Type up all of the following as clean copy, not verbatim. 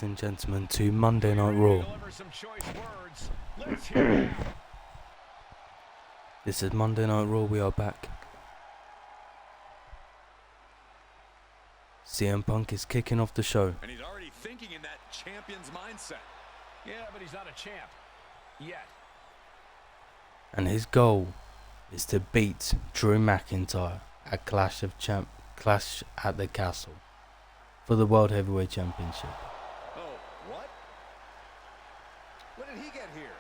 ladies and gentlemen, to Monday Night Raw. This is Monday Night Raw, we are back. CM Punk is kicking off the show. And he's already thinking in that champion's mindset. Yeah, but he's not a champ. Yet. And his goal is to beat Drew McIntyre at Clash at the Castle for the World Heavyweight Championship. Oh, what? When did he get here?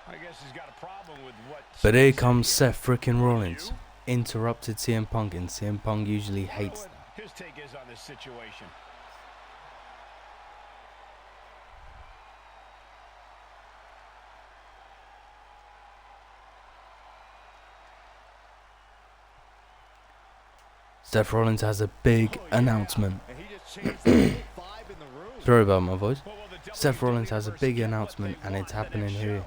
I guess he's got a problem with what... But here comes Seth frickin' Rollins. Interrupted CM Punk, and CM Punk usually hates that. His take is on this situation. Seth Rollins has a big announcement. Sorry about my voice. Seth Rollins has a big announcement, and it's happening here.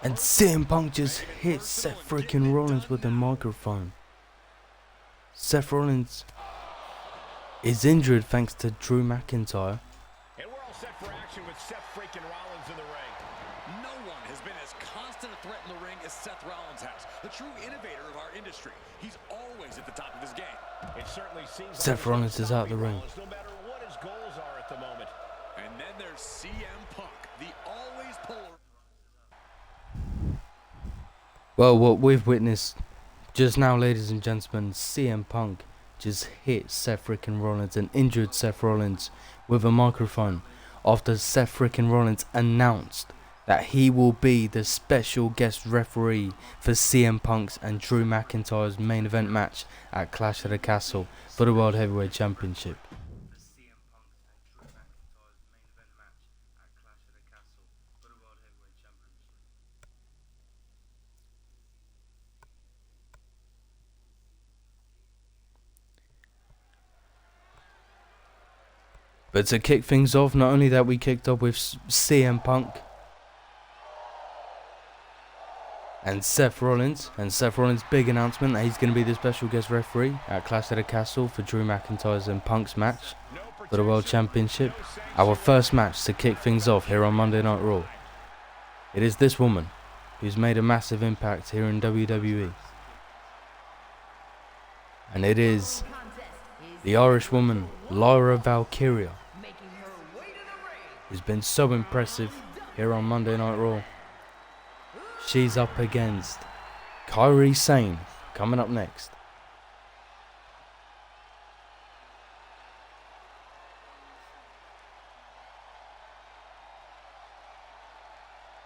And CM Punk just hits Seth freaking Rollins with the microphone. Seth Rollins is injured thanks to Drew McIntyre. And we're all set for action with Seth freaking Rollins in the ring. No one has been as constant a threat in the ring as Seth Rollins has. The true innovator of our industry. He's always at the top of his game. It certainly seems Seth Rollins is out the ring. No matter what his goals are at the moment. And then there's CM Punk, the always polar. Well, what we've witnessed just now, ladies and gentlemen, CM Punk just hit Seth freaking Rollins and injured Seth Rollins with a microphone after Seth freaking Rollins announced that he will be the special guest referee for CM Punk's and Drew McIntyre's main event match at Clash at the Castle for the World Heavyweight Championship. But to kick things off, not only that, we kicked off with CM Punk and Seth Rollins. And Seth Rollins' big announcement that he's going to be the special guest referee at Clash at the Castle for Drew McIntyre's and Punk's match for the World Championship. Our first match to kick things off here on Monday Night Raw. It is this woman who's made a massive impact here in WWE. And it is the Irish woman, Lyra Valkyria, who's been so impressive here on Monday Night Raw. She's up against Kairi Sane, coming up next.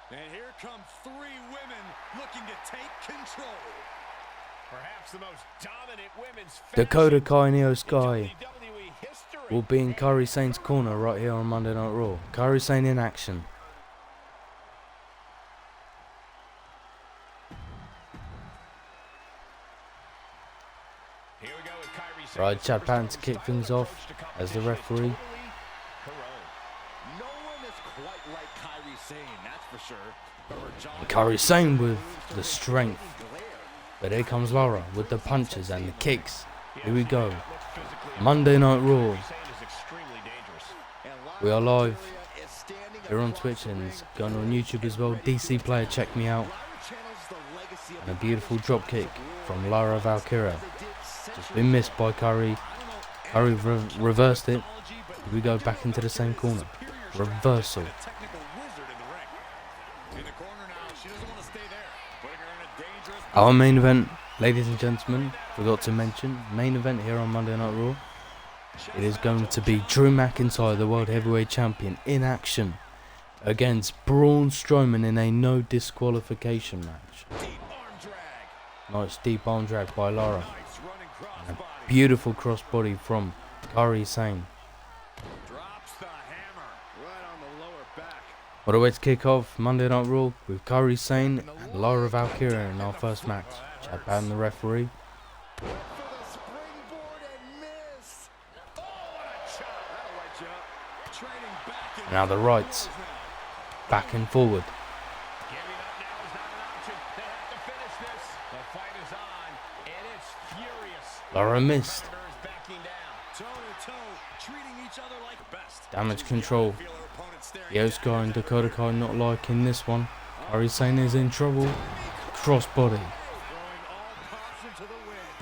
And here come three women looking to take control. Perhaps the most dominant women's Dakota Kai and Io Sky will be in Kairi Sane's corner right here on Monday Night Raw. Kairi Sane in action. Here we go with Kairi Sane. Right, Chad Patton to kick things off as the referee. No one is quite like Kairi Sane, that's for sure. And Kairi Sane with the strength. But here comes Lara with the punches and the kicks. Here we go. Monday Night Raw. We are live here on Twitch and it's going on YouTube as well. DC Player, check me out. And a beautiful drop kick from Lyra Valkyria. Just been missed by Kairi. Kairi reversed it. Here we go, back into the same corner. Reversal. Our main event, ladies and gentlemen, forgot to mention, main event here on Monday Night Raw. It is going to be Drew McIntyre, the World Heavyweight Champion, in action against Braun Strowman in a no disqualification match. Nice deep arm drag by Lara. And a beautiful crossbody from Kairi Sane. What a way to kick off Monday Night Raw with Kairi Sane and Lyra Valkyria in our first match. Chad Patton, the referee. Now the rights, back and forward. Lara missed. Competitors backing down. Toe-to-toe, treating each other like best. Damage control. Feel her opponent staring Yosuke down. and Dakota Kai not liking this one. Kairi Sane is in trouble. Crossbody. Throwing all caution to the wind.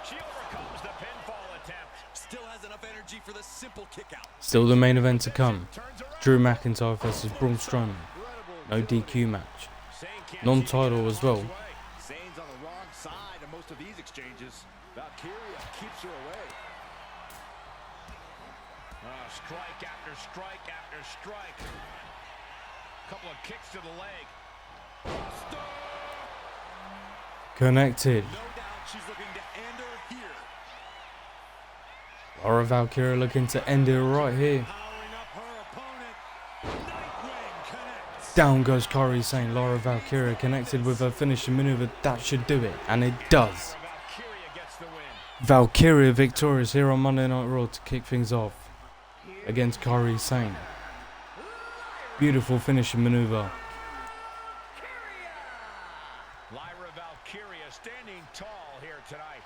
She overcomes the pinfall attempt. Still has enough energy for the simple kick out. Still the main event to come. Turns around. Drew McIntyre versus Braun Strowman. No DQ match. Sane can't Non-title as well. Zane's on the wrong side of most of these exchanges. Valkyria keeps her away. Strike after strike after strike. Couple of kicks to the leg. Connected. No doubt she's looking to end her here. Laura Valkyria looking to end it right here. Powering up her opponent. Nightwing connects. Down goes Kairi Sane. Laura Valkyria connected with her finishing maneuver. That should do it. And it does. Valkyria gets the win. Valkyria victorious here on Monday Night Raw to kick things off against Kairi Sane. Beautiful finishing maneuver. Lyra Valkyria standing tall here tonight.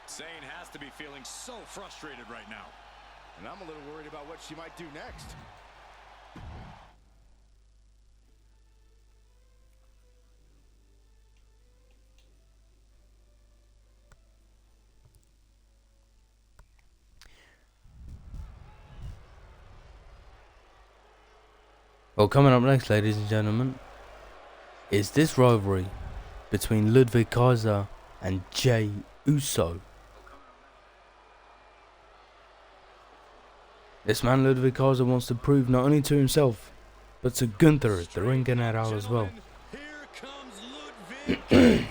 Zane has to be feeling so frustrated right now. And I'm a little worried about what she might do next. Well, coming up next, ladies and gentlemen, is this rivalry between Ludwig Kaiser and Jey Uso. This man Ludwig Kaiser wants to prove not only to himself, but to Gunther, the ring general, as well. Here comes Ludwig Kaiser.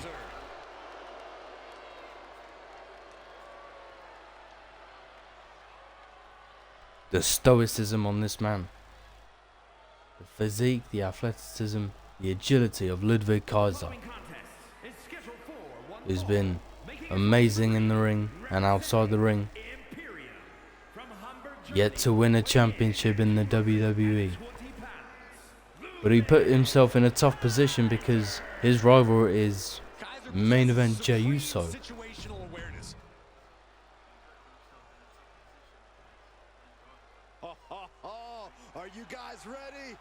The stoicism on this man. The physique, the athleticism, the agility of Ludwig Kaiser, who's been amazing in the ring and outside the ring, yet to win a championship in the WWE. But he put himself in a tough position because his rival is main event Jey Uso. Situational awareness. Are you guys ready?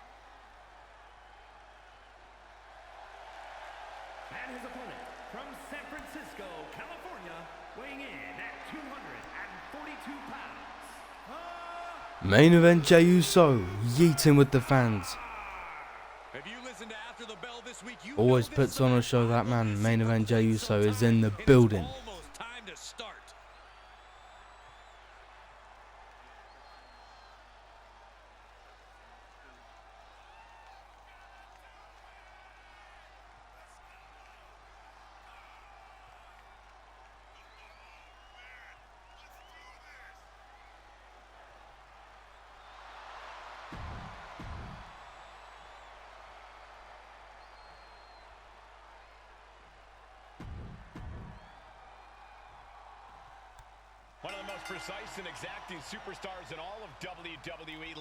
And his opponent from San Francisco, California, weighing in at 242 pounds. Main event Jey Uso, yeeting with the fans. If you listen to After the Bell this week, you Always know this puts on a show, that man. Main event Jey Uso is in the building. Almost time to start. One of the most precise and exacting superstars in all of WWE,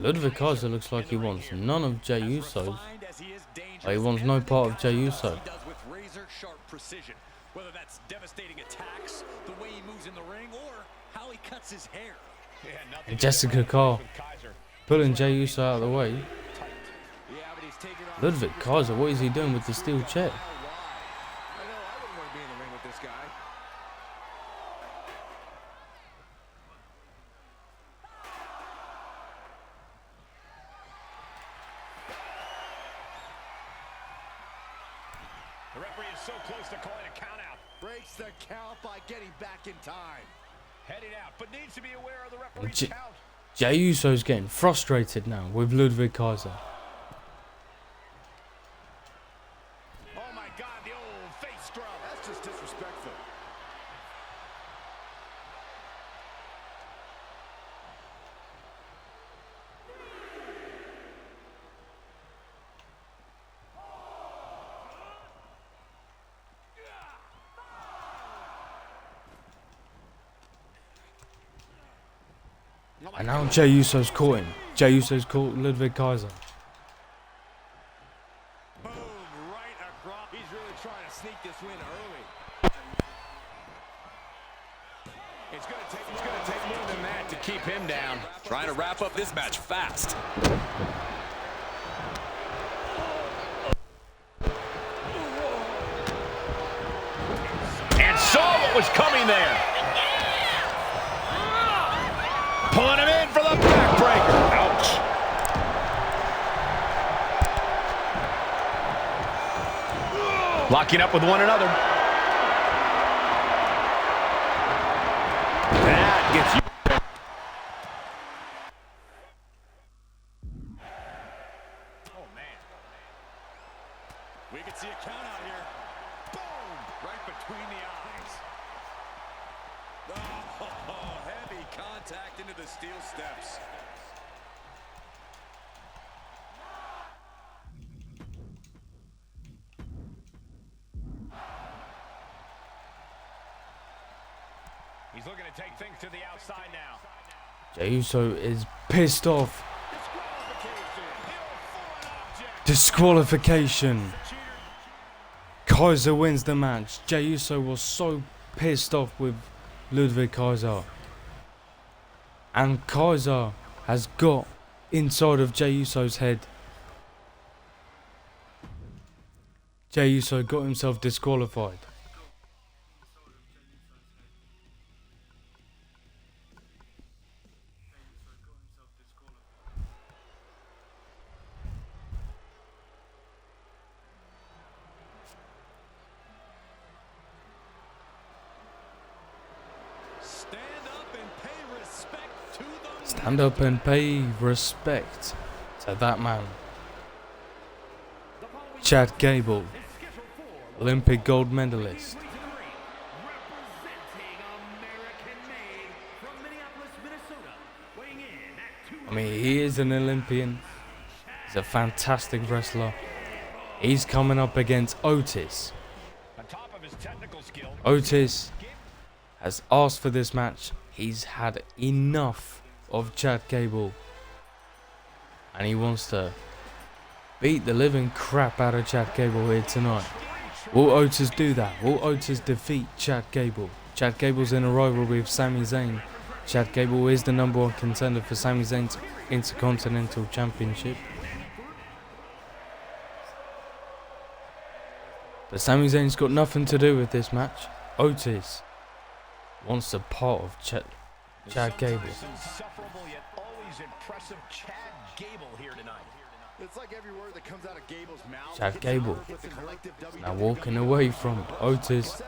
Ludwig Kaiser looks like he wants none of Jey Uso's. Refined as he is, dangerous He wants no every part of Jey counter Uso. he does with razor-sharp precision. Whether that's devastating attacks, the way he moves in the ring, or how he cuts his hair. Jessica Carr pulling Jey Uso out of the way. Yeah, but he's taking on Ludwig Kaiser, what is he doing with the steel chair? I know I wouldn't want to be in the ring with this guy. The referee is so close to calling a count out. Breaks the count by getting back in time. Heading out, but needs to be aware of the referee's J- count. Jey Uso's getting frustrated now with Ludwig Kaiser. Oh my God, the old face scrub. That's just disrespectful. And now Jey Uso's caught him. Jey Uso's caught Ludwig Kaiser. Boom, right across. He's really trying to sneak this win early. It's going to take more than that to keep him down. Trying to wrap up this match fast. And saw what was coming there. Pulling him in for the backbreaker. Ouch. Locking up with one another. That gets you. Oh, man. We can see a count out here. Boom! Right between the eyes. Oh, heavy contact into the steel steps. He's looking to take things to the outside now. Jey Uso is pissed off. Disqualification. Kaiser wins the match. Jey Uso was so pissed off with Ludwig Kaiser. And Kaiser has got inside of Jey Uso's head. Jey Uso got himself disqualified. Stand up and pay respect to that man. Chad Gable, Olympic gold medalist. I mean, he is an Olympian. He's a fantastic wrestler. He's coming up against Otis. Otis has asked for this match. He's had enough of Chad Gable. And he wants to beat the living crap out of Chad Gable here tonight. Will Otis do that? Will Otis defeat Chad Gable? Chad Gable's in a rivalry with Sami Zayn. Chad Gable is the #1 contender for Sami Zayn's Intercontinental Championship. But Sami Zayn's got nothing to do with this match. Otis wants a part of Chad Gable. Chad Gable now walking away from Otis.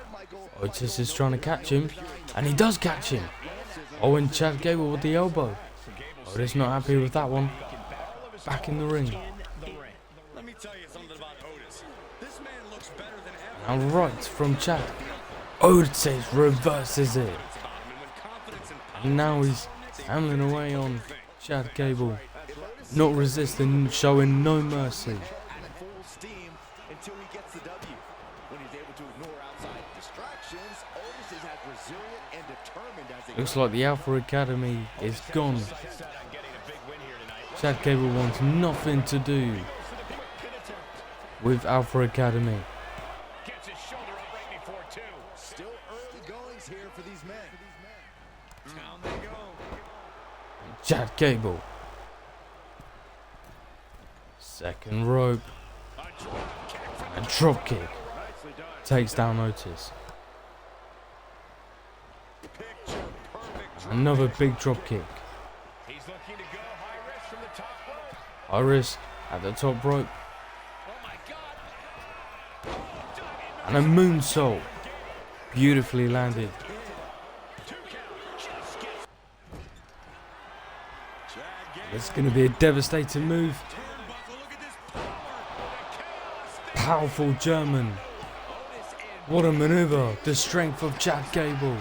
Otis is trying to catch him, and he does catch him. Oh, and Chad Gable with the elbow. Otis not happy with that one. Back in the ring. Let me tell you something about Otis. This man looks better than Now ever. right from Chad. Otis reverses it. And now he's hammering away on Chad Gable. Not resisting, showing no mercy. Looks like the Alpha Academy is gone. Chad Gable wants nothing to do with Alpha Academy. Chad Gable. Second rope. And drop kick. Takes down Otis. Another big drop kick. High risk at the top rope. And a moonsault. Beautifully landed. It's going to be a devastating move. Powerful German. What a maneuver. The strength of Chad Gable.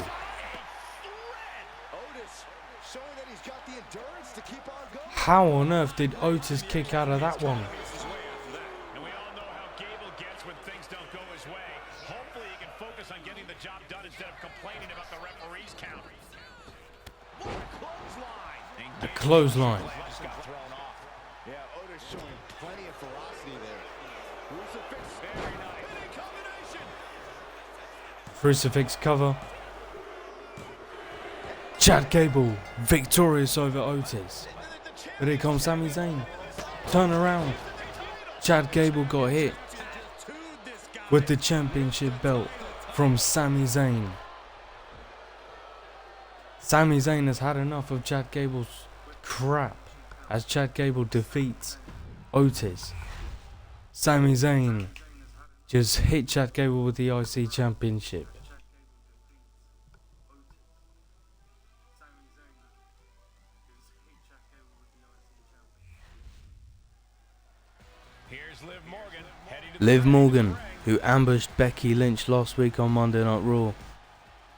How on earth did Otis kick out of that one? And we all know how Gable gets when things don't go his way. Hopefully he can focus on getting the job done instead of complaining about the referee's count. The clothesline. Yeah, Otis showing plenty of ferocity there. Crucifix. Very nice. Combination. Crucifix cover. Chad Gable victorious over Otis. But here comes Sami Zayn. Turn around. Chad Gable got hit with the championship belt from Sami Zayn. Sami Zayn has had enough of Chad Gable's crap as Chad Gable defeats Otis. Sami Zayn just hit Chad Gable with the IC championship. Here's Liv Morgan, heading to Liv Morgan, who ambushed Becky Lynch last week on Monday Night Raw,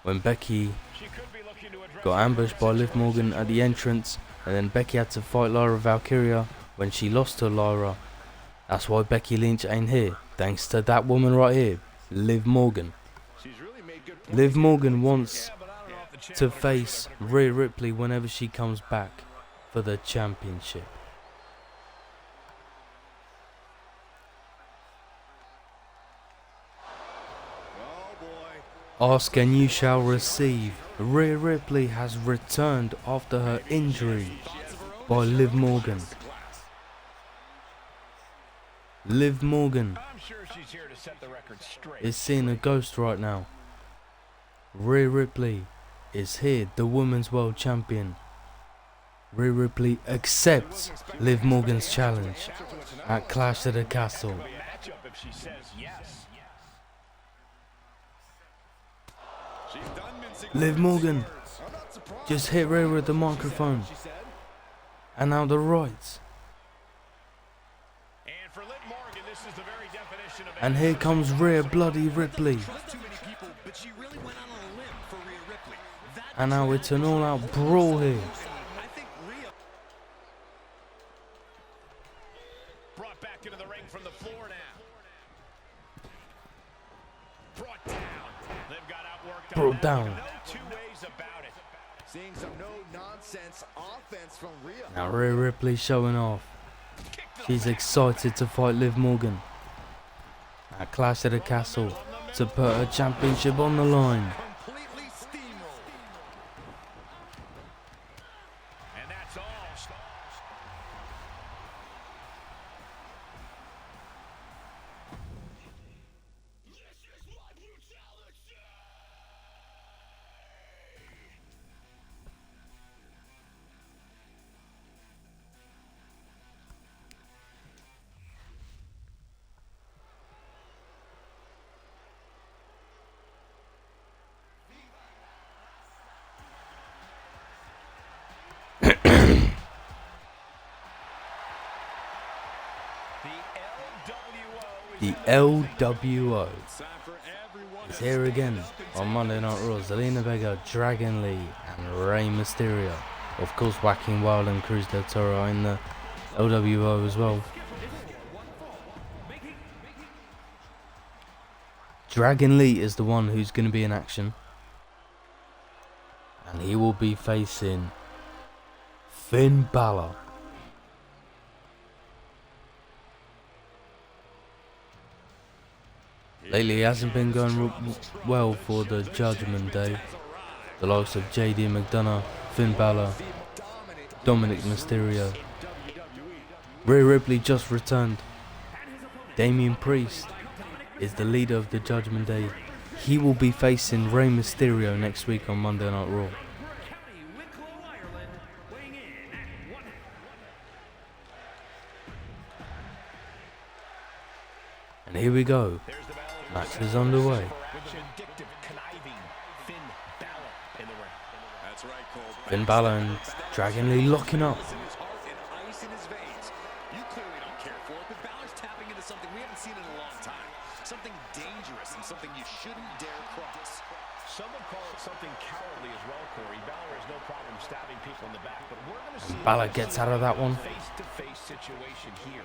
when Becky she could be looking to address got ambushed by Liv Morgan at the entrance, and then Becky had to fight Lyra Valkyria when she lost to Lyra. That's why Becky Lynch ain't here, thanks to that woman right here, Liv Morgan. she's really made good Liv Morgan wants but I don't know if the to face Rhea Ripley whenever she comes back for the championship. Ask and you shall receive. Rhea Ripley has returned after her injury by Liv Morgan. Liv Morgan I'm sure she's here to set the record straight. is seeing a ghost right now. Rhea Ripley is here, the Women's World Champion. Rhea Ripley accepts Liv Morgan's challenge at Clash at the Castle. Matchup if she says yes. Liv Morgan just hit Rhea with the microphone. And now the rights. And for Liv Morgan, this is the very definition of And here comes Rhea bloody Ripley. And now it's an all-out brawl here. brought back into the ring from the floor now. Brought down. They've got outworked. Brought down. No two ways about it. Seeing some no-nonsense offense from Rhea. Now Rhea Ripley showing off. She's excited to fight Liv Morgan at Clash at the Castle to put her championship on the line. Completely steamrolled. And that's all. The LWO is here again on Monday Night Raw. Zelina Vega, Dragon Lee, and Rey Mysterio. Of course, Whacking Wild and Cruz del Toro are in the LWO as well. Dragon Lee is the one who's going to be in action. And he will be facing Finn Balor. Lately, it hasn't been going well for the Judgment Day. The likes of JD McDonough, Finn Balor, Dominic Mysterio. Rhea Ripley just returned. Damian Priest is the leader of the Judgment Day. He will be facing Rey Mysterio next week on Monday Night Raw. And here we go. Match is underway. Finn Balor and Dragon Lee locking up. Something dangerous and something you shouldn't dare cross. Some would call it something cowardly as well, Corey. Balor has no problem stabbing people in the back, but we're going to see Balor gets out of that one. face-to-face situation here.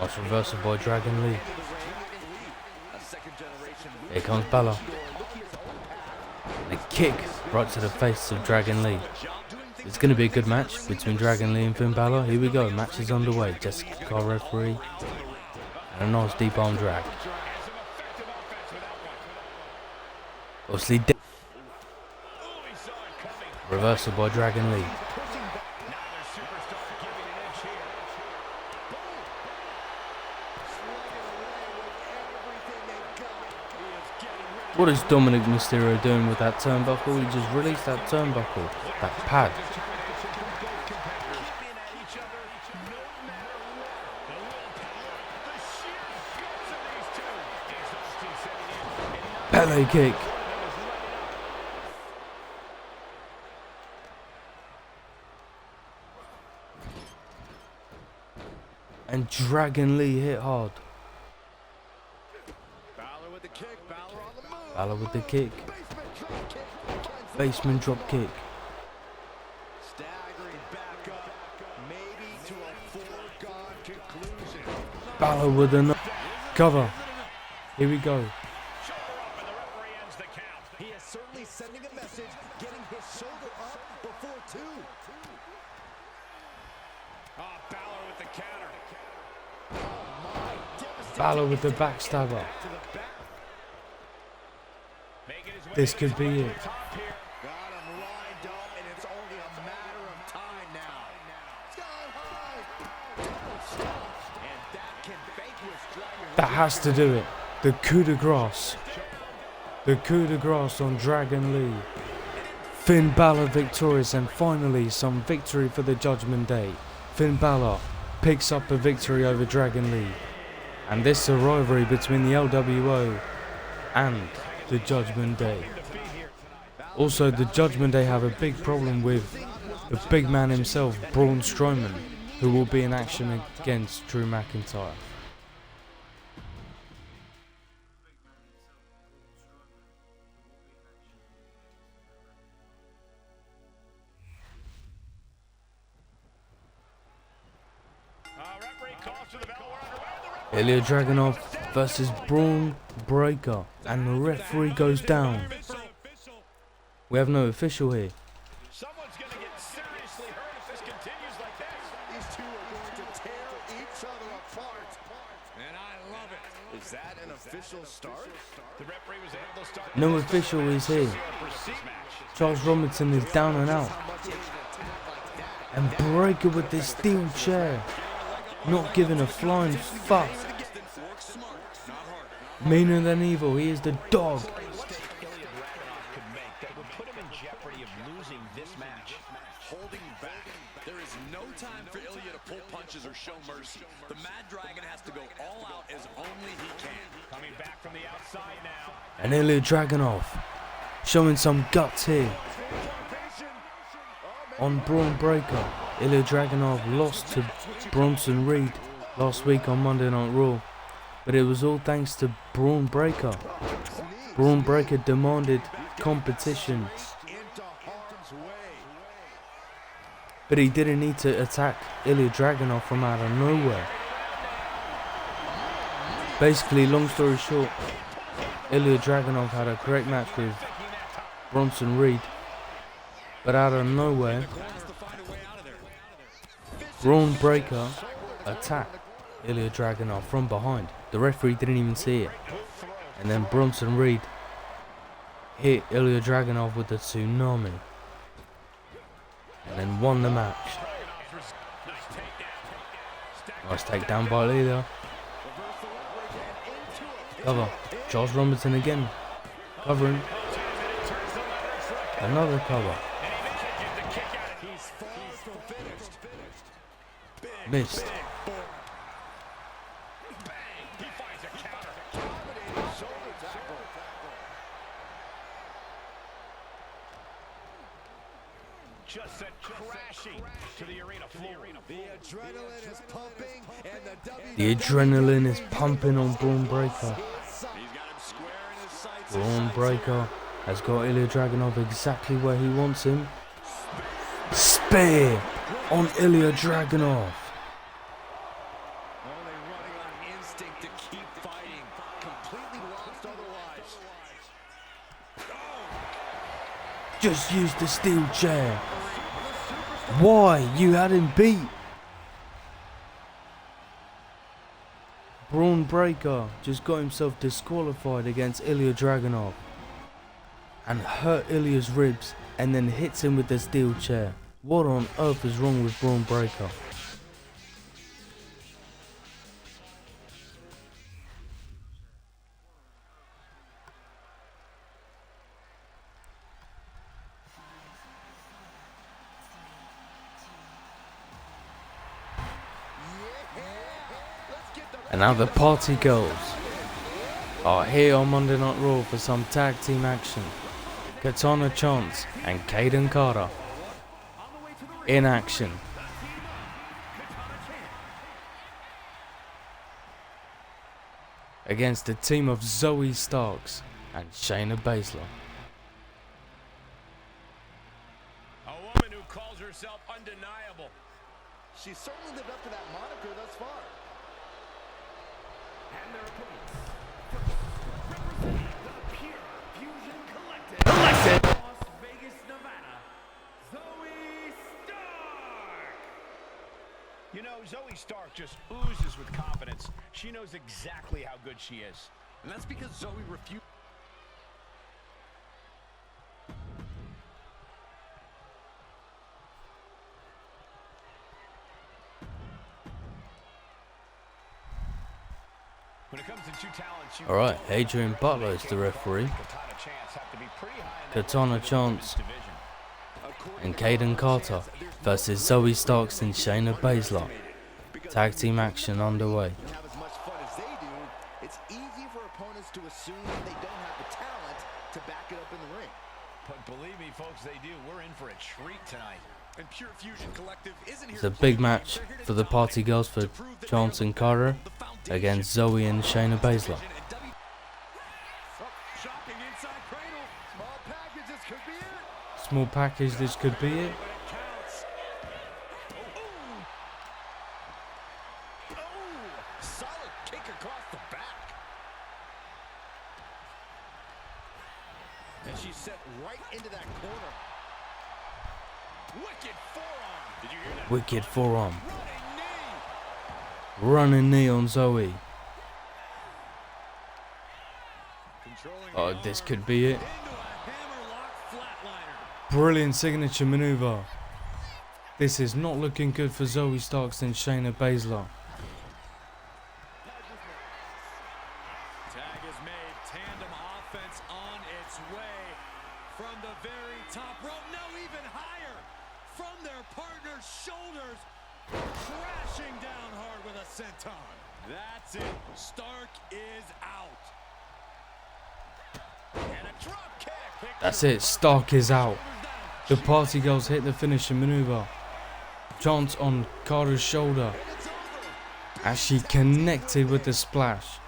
Nice reversal by Dragon Lee. Here comes Balor. And a kick right to the face of Dragon Lee. It's going to be a good match between Dragon Lee and Finn Balor. Here we go. Match is underway. Jessica Carr referee. And a nice deep arm drag. Obviously, Reversal by Dragon Lee. What is Dominic Mysterio doing with that turnbuckle? He just released that turnbuckle, that pad. Pele kick. And Dragon Lee hit hard. Balor with the kick. Basement drop kick. Balor with a cover. Here we go. He is certainly sending a message, getting his shoulder up before two. Oh, Balor with the counter. Balor with the backstabber. This could be it. Got him lined up, and it's only a matter of time now. Sky high. And that can vanquish Dragon. That has to do it. The coup de grace. The coup de grace on Dragon Lee. Finn Balor victorious, and finally some victory for the Judgment Day. Finn Balor picks up the victory over Dragon Lee. And this is a rivalry between the LWO and the Judgment Day. Also, the Judgment Day have a big problem with the big man himself, Braun Strowman, who will be in action against Drew McIntyre. Ilya Dragunov versus Braun Breaker, and the referee goes down. We have no official here. Someone's going to get seriously hurt if this continues like this. These two are going to tear each other apart. And I love it. Is that an official start? The referee was able to start. No official is here. Charles Robinson is down and out. And Breaker with this steel chair, not giving a flying fuck. Meaner than evil, he is the dog. Holding back. There is no time for Ilya to pull punches or show mercy. The Mad Dragon has to go all out as only he can. Coming back from the outside now. And Ilya Dragunov showing some guts here. On Braun Breaker, Ilya Dragunov lost to Bronson Reed last week on Monday Night Raw, but it was all thanks to Braun Breaker. Braun Breaker demanded competition, but he didn't need to attack Ilya Dragunov from out of nowhere. Basically, long story short, Ilya Dragunov had a great match with Bronson Reed, but out of nowhere, Braun Breaker attacked Ilya Dragunov from behind. The referee didn't even see it. And then Bronson Reed hit Ilya Dragunov with the tsunami. And then won the match. Nice takedown by Ilya. Cover. Charles Robinson again. Covering. Another cover. Missed. Just sent crashing to the arena floor. The adrenaline is pumping, and The adrenaline is pumping on Braun Breaker. He's got him square in his sights. Braun Breaker has got Ilya Dragunov exactly where he wants him. Spear on Ilya Dragunov. Only running on instinct to keep fighting. Completely lost otherwise. Just use the steel chair. Why? You had him beat. Braun Breaker just got himself disqualified against Ilya Dragunov and hurt Ilya's ribs and then hits him with the steel chair. What on earth is wrong with Braun Breaker? And now the Party Girls are here on Monday Night Raw for some tag team action. Katana Chance and Kaden Carter in action against the team of Zoe Starks and Shayna Baszler. A woman who calls herself undeniable. She's certainly lived up to that moniker thus far. And their opponents, representing the Pure Fusion Collective, Las Vegas, Nevada, Zoe Stark. You know, Zoe Stark just oozes with confidence. She knows exactly how good she is. And that's because Zoe refused. When it comes to two talents, you Alright, Adrian Butler is the referee. Katana Chance and Kaden Carter versus Zoe Starks and Shayna Baszler. Tag team action underway. Have as much fun as they do. It's easy for opponents to assume that they don't have the talent to back it up in the ring. But believe me, folks, they do. We're in for a treat tonight. And Pure Fusion Collective isn't here. It's a big match for the Party Girls for Chance and Carter against Zoe and Shayna Baszler. Shocking inside cradle. Small package, this could be it. Small package, this could be it. Solid kick across the back. And she's set right into that corner. Wicked forearm. Did you hear that? Wicked forearm. Running knee. Running knee on Zoe. Controlling Oh, this could be it. into a hammerlock flatliner. Brilliant signature maneuver. This is not looking good for Zoe Starks and Shayna Baszler. Tag is made. Tandem offense on its way. From the very top rope. No, even higher. From their partner's shoulders. Crashing down hard with a senton. That's it. Stark is out. And a drop kick. That's it, Stark is out. The Party Girls hit the finishing maneuver. Chance on Carter's shoulder as she connected with the splash.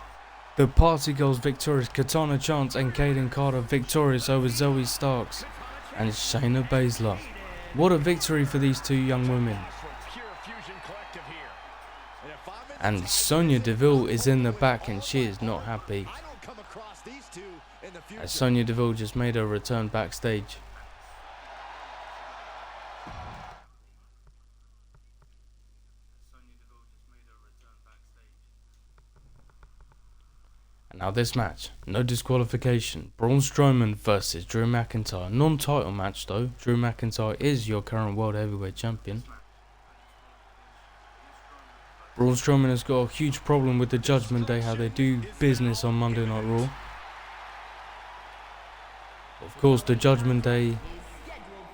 The Party Girls victorious. Katana Chance and Kaden Carter victorious over Zoe Starks and Shayna Baszler. What a victory for these two young women. Pure Fusion Collective here. And Sonya Deville is in the back and she is not happy, I don't come across these two in the future. as Sonya Deville just made her return backstage. And now this match, no disqualification. Braun Strowman versus Drew McIntyre. Non-title match though. Drew McIntyre is your current World Heavyweight Champion. Braun Strowman has got a huge problem with the Judgment Day, how they do business on Monday Night Raw. Of course, the Judgment Day,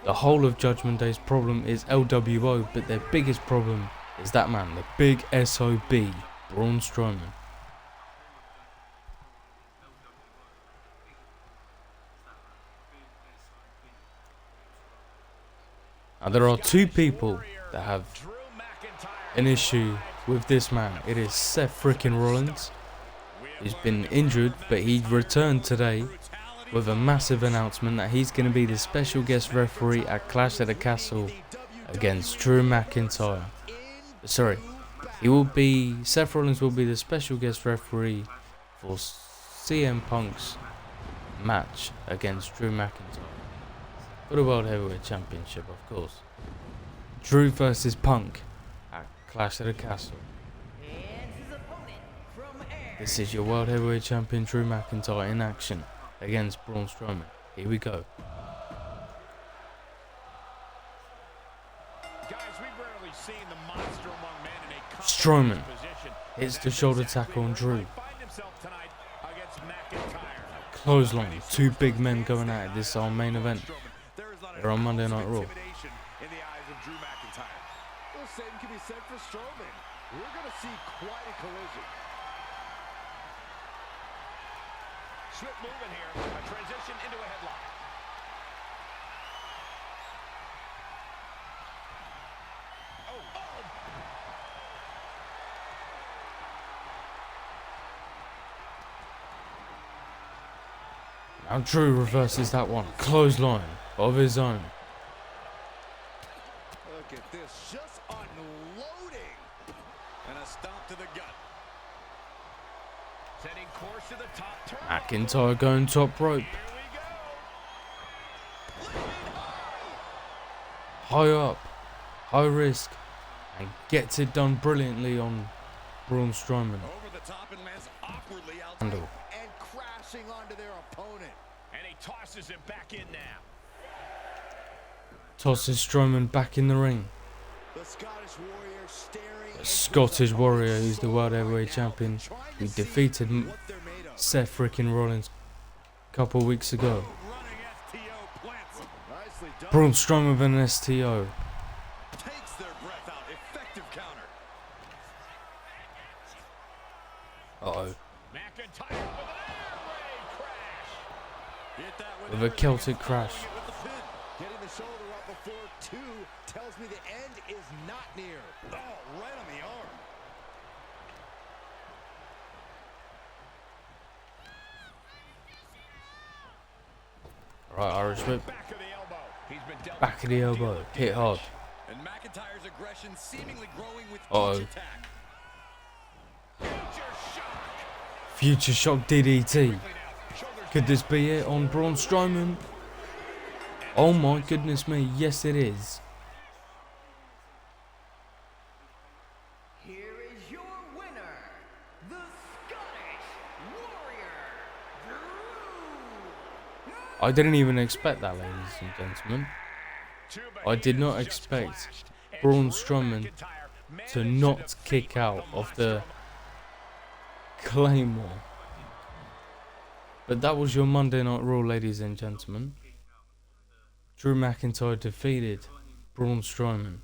the whole of Judgment Day's problem is LWO, but their biggest problem is that man, the big SOB, Braun Strowman. Now there are two people that have an issue with this man. It is Seth frickin' Rollins. He's been injured, but he returned today with a massive announcement that he's going to be the special guest referee at Clash at the Castle against Drew McIntyre. Sorry, Seth Rollins will be the special guest referee for CM Punk's match against Drew McIntyre for the World Heavyweight Championship, of course. Drew versus Punk at Clash at the Castle. This is your World Heavyweight Champion Drew McIntyre in action against Braun Strowman. Here we go. seen the monster among men in a Strowman position. hits the shoulder tackle on Drew. Find himself tonight against McIntyre. Clothesline, two big men going at it. This is our main event. They're on Monday Night Raw. In the eyes of Drew McIntyre. Well, same can be said for Strowman. We're going to see quite a collision. Swift movement here. A transition into a headlock. Now Drew reverses that one. Clothesline of his own. Look at this, just unloading. And a stomp to the gut. Setting course to the top turn. McIntyre going top rope. Here we go. High up, high risk, and gets it done brilliantly on Braun Strowman. Over the top and lands awkwardly outside. Handle. And crashing onto their opponent. And he tosses him back in now. Tosses Strowman back in the ring. The Scottish Warrior staring. The Scottish Warrior, who's the World Heavyweight Champion, who defeated what they're made of. Seth freaking Rollins a couple weeks ago. Running STO plants him. Nicely done. Braun Strowman with an STO. Takes their breath out. Effective counter. Uh-oh. McIntyre with an air raid crash. Hit that With a everything Celtic and crash. following it with the pin. Getting the shoulder up before two tells me the end is not near. Oh, right on the arm. Right, Irish whip. Back of the elbow. He's been dealt Back of the elbow. Hit hard. and McIntyre's aggression seemingly growing with Uh-oh. each attack. Future shock. Future shock DDT. Quickly now. Shoulders Could this be it on Braun Strowman? Oh my goodness me, yes it is. Here is your winner, the Scottish Warrior, Drew. I didn't even expect that, ladies and gentlemen. Two I did not behaviors just expect clashed, and Braun Drew Strowman McIntyre to managed not defeat kick out the of the monster Claymore. But that was your Monday Night Raw, ladies and gentlemen. Drew McIntyre defeated Braun Strowman.